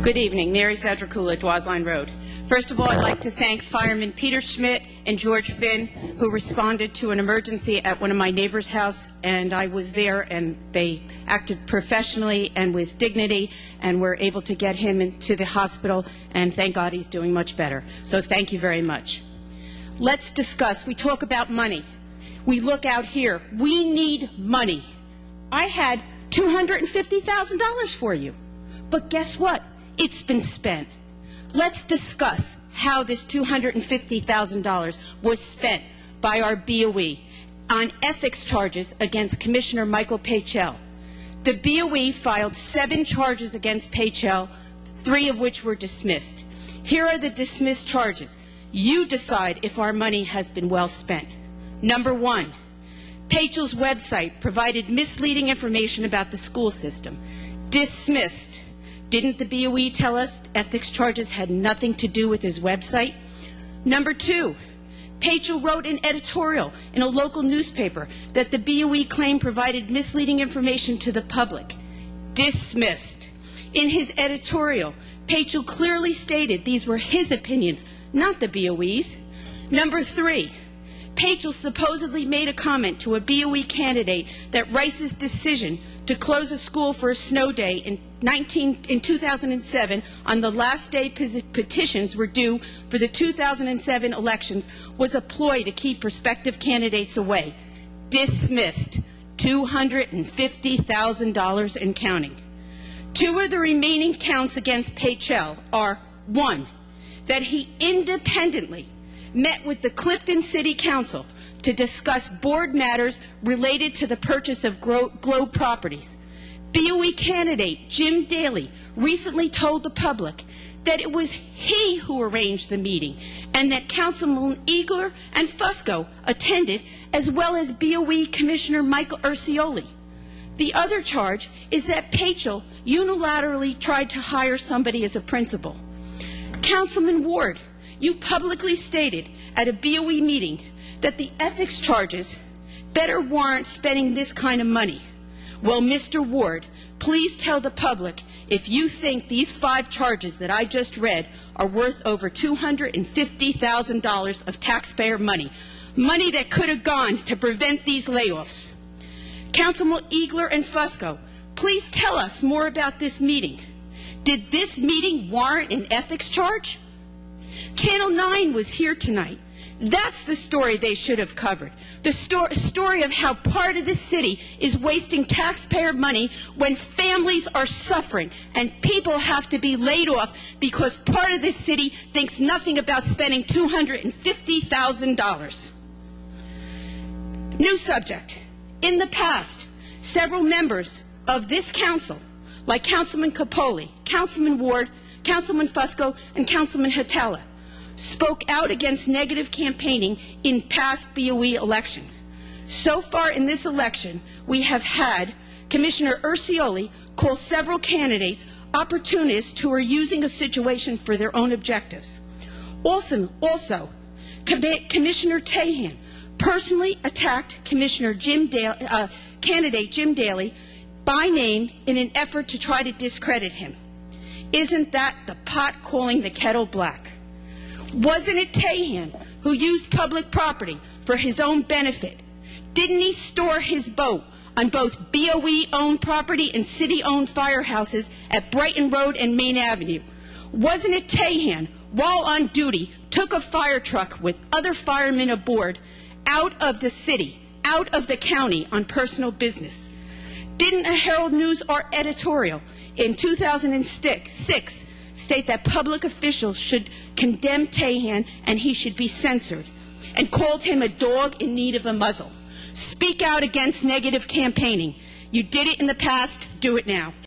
Good evening. Mary Sadrakula, Dwasline Road. First of all, I'd like to thank Firemen Peter Schmidt and George Finn, who responded to an emergency at one of my neighbor's house, and I was there, and they acted professionally and with dignity, and were able to get him into the hospital, and thank God he's doing much better. So thank you very much. Let's discuss. We talk about money. We look out here. We need money. I had $250,000 for you. But guess what? It's been spent. Let's discuss how this $250,000 was spent by our BOE on ethics charges against Commissioner Michael Pachel. The BOE filed 7 charges against Pachel, 3 of which were dismissed. Here are the dismissed charges. You decide if our money has been well spent. Number 1, Pachel's website provided misleading information about the school system. Dismissed. Didn't the BOE tell us ethics charges had nothing to do with his website? Number 2, Pachel wrote an editorial in a local newspaper that the BOE claimed provided misleading information to the public. Dismissed. In his editorial, Pachel clearly stated these were his opinions, not the BOE's. Number 3, Pachel supposedly made a comment to a BOE candidate that Rice's decision to close a school for a snow day in 2007 on the last day petitions were due for the 2007 elections was a ploy to keep prospective candidates away. Dismissed. $250,000 and counting. 2 of the remaining counts against Pachel are, 1, that he independently met with the Clifton City Council to discuss board matters related to the purchase of Globe properties. BOE candidate Jim Daly recently told the public that it was he who arranged the meeting and that Councilman Igler and Fusco attended, as well as BOE Commissioner Michael Ursioli. The other charge is that Pachel unilaterally tried to hire somebody as a principal. Councilman Ward, you publicly stated at a BOE meeting that the ethics charges better warrant spending this kind of money. Well, Mr. Ward, please tell the public if you think these 5 charges that I just read are worth over $250,000 of taxpayer money, money that could have gone to prevent these layoffs. Councilman Igler and Fusco, please tell us more about this meeting. Did this meeting warrant an ethics charge? Channel 9 was here tonight. That's the story they should have covered. The story of how part of the city is wasting taxpayer money when families are suffering and people have to be laid off because part of the city thinks nothing about spending $250,000. New subject. In the past, several members of this council, like Councilman Capoli, Councilman Ward, Councilman Fusco, and Councilman Hatala, spoke out against negative campaigning in past BOE elections. So far in this election, we have had Commissioner Ursioli call several candidates opportunists who are using a situation for their own objectives. Also, Commissioner Tahan personally attacked candidate Jim Daly by name in an effort to try to discredit him. Isn't that the pot calling the kettle black? Wasn't it Tahan who used public property for his own benefit? Didn't he store his boat on both BOE-owned property and city-owned firehouses at Brighton Road and Main Avenue? Wasn't it Tahan, while on duty, took a fire truck with other firemen aboard out of the city, out of the county on personal business? Didn't a Herald News editorial in 2006 state that public officials should condemn Tahan and he should be censored, and called him a dog in need of a muzzle? Speak out against negative campaigning. You did it in the past, do it now.